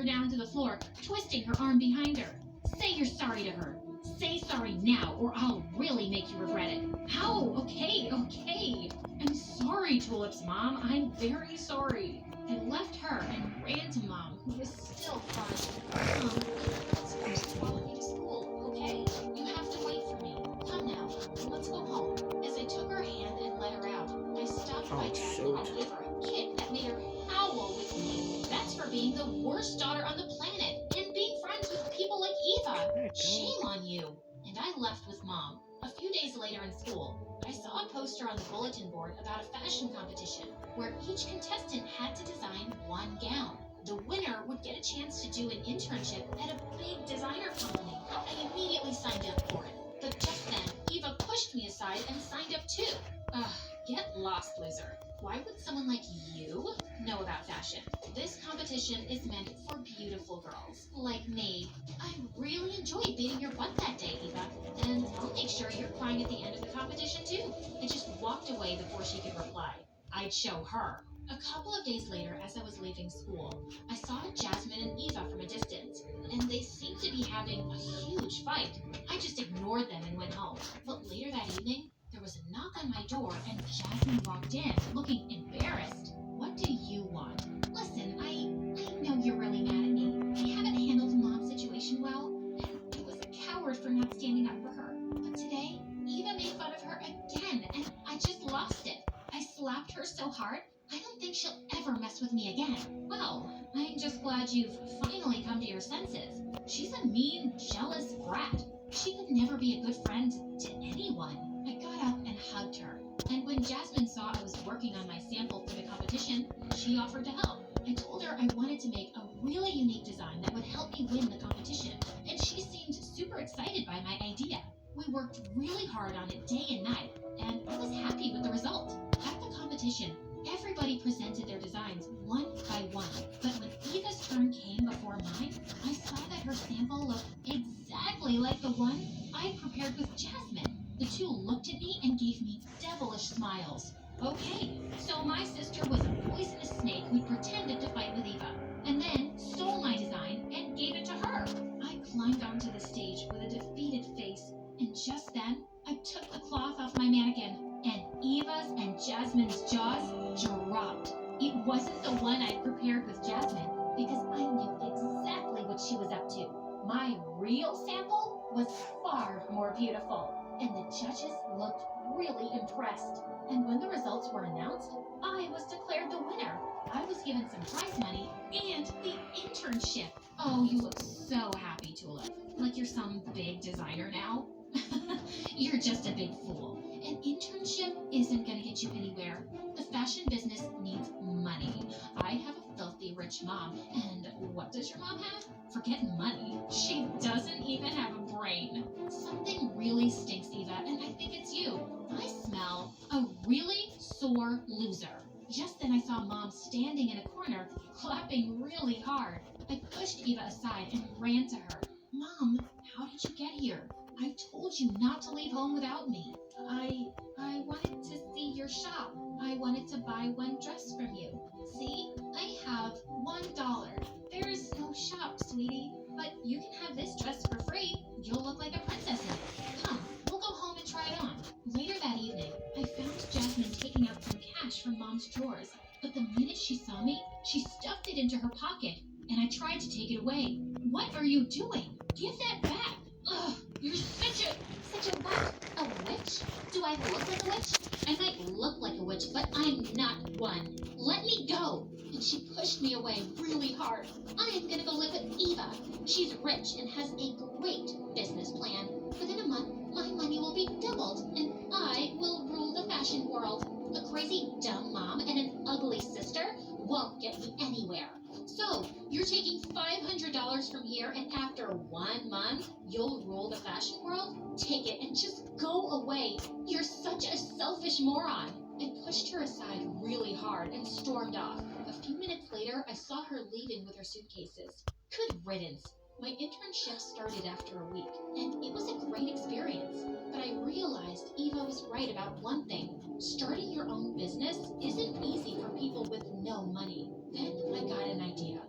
her down to the floor, twisting her arm behind her. Say you're sorry to her. Say sorry now, or I'll really make you regret it. Ow, okay. I'm sorry, Tulip's mom. I'm very sorry. I left her and ran to Mom, who was still crying. Mom, let's follow me to school, okay? You have to wait for me. Come now, let's go home. As I took her hand and let her out, I stopped by Jasmine and gave her a kick that made her howl with me. That's for being the worst daughter on the planet and being friends with people like Eva. Shame on you. And I left with Mom. A few days later in school, I saw a poster on the bulletin board about a fashion competition where each contestant had to design one gown. The winner would get a chance to do an internship at a big designer company. I immediately signed up for it. But just then, Eva pushed me aside and signed up too. Ugh, get lost, loser. Why would someone like you know about fashion? This competition is meant for beautiful girls like me. I really enjoyed beating your butt that day, Eva, and I'll make sure you're crying at the end of the competition too. I just walked away before she could reply. I'd show her. A couple of days later, as I was leaving school, I saw Jasmine and Eva from a distance, and they seemed to be having a huge fight. I just ignored them and went home. But later that evening, there was a knock on my door, and Jasmine walked in, looking embarrassed. What do you want? Listen, I know you're really mad at me. I haven't handled Mom's situation well, and I was a coward for not standing up for her. But today, Eva made fun of her again, and I just lost it. I slapped her so hard, I don't think she'll ever mess with me again. Well, I'm just glad you've finally come to your senses. She's a mean, jealous brat. She could never be a good friend to anyone. I got up and hugged her. And when Jasmine saw I was working on my sample for the competition, she offered to help. I told her I wanted to make a really unique design that would help me win the competition, and she seemed super excited by my idea. We worked really hard on it day and night, and I was happy with the result. At the competition, everybody presented their designs one by one, but when Eva's turn came before mine, I saw that her sample looked exactly like the one I prepared with Jasmine. The two looked at me and gave me devilish smiles. Okay, so my sister was a poisonous snake who pretended to fight with Eva, and then stole my design and gave it to her. I climbed onto the stage with a defeated face, and just then, I took the cloth off my mannequin, and Eva's and Jasmine's jaws dropped. It wasn't the one I prepared with Jasmine, because I knew exactly what she was up to. My real sample was far more beautiful, and the judges looked really impressed. And when the results were announced, I was declared the winner. I was given some prize money and the internship. Oh, you look so happy, Tulip. Like you're some big designer now. You're just a big fool. An internship isn't going to get you anywhere. The fashion business needs money. I have a filthy rich mom, and what does your mom have? Forget money. She doesn't even have a brain. Something really stinks, Eva, and I think it's you. I smell a really sore loser. Just then I saw Mom standing in a corner, clapping really hard. I pushed Eva aside and ran to her. Mom, how did you get here? I told you not to leave home without me. I wanted to see your shop. I wanted to buy one dress from you. See, I have $1. There's no shop, sweetie, but you can have this dress for free. You'll look like a princess in it. Come, we'll go home and try it on. Later that evening, I found Jasmine taking out some cash from Mom's drawers, but the minute she saw me, she stuffed it into her pocket, and I tried to take it away. What are you doing? Give that back. Ugh, you're such a what? A witch? Do I look like a witch? I might look like a witch, but I'm not one. Let me go. And she pushed me away really hard. I am gonna go live with Eva. She's rich and has a great business plan. Within a month, my money will be doubled, and I will rule the fashion world. A crazy dumb mom and an ugly sister won't get me anywhere. So, you're taking $500 from here, and after 1 month, you'll rule the fashion world? Take it and just go away. You're such a selfish moron. I pushed her aside really hard and stormed off. A few minutes later, I saw her leaving with her suitcases. Good riddance. My internship started after a week, and it was a great experience. But I realized Eva was right about one thing. Starting your own business isn't easy for people with no money. Then I got an idea.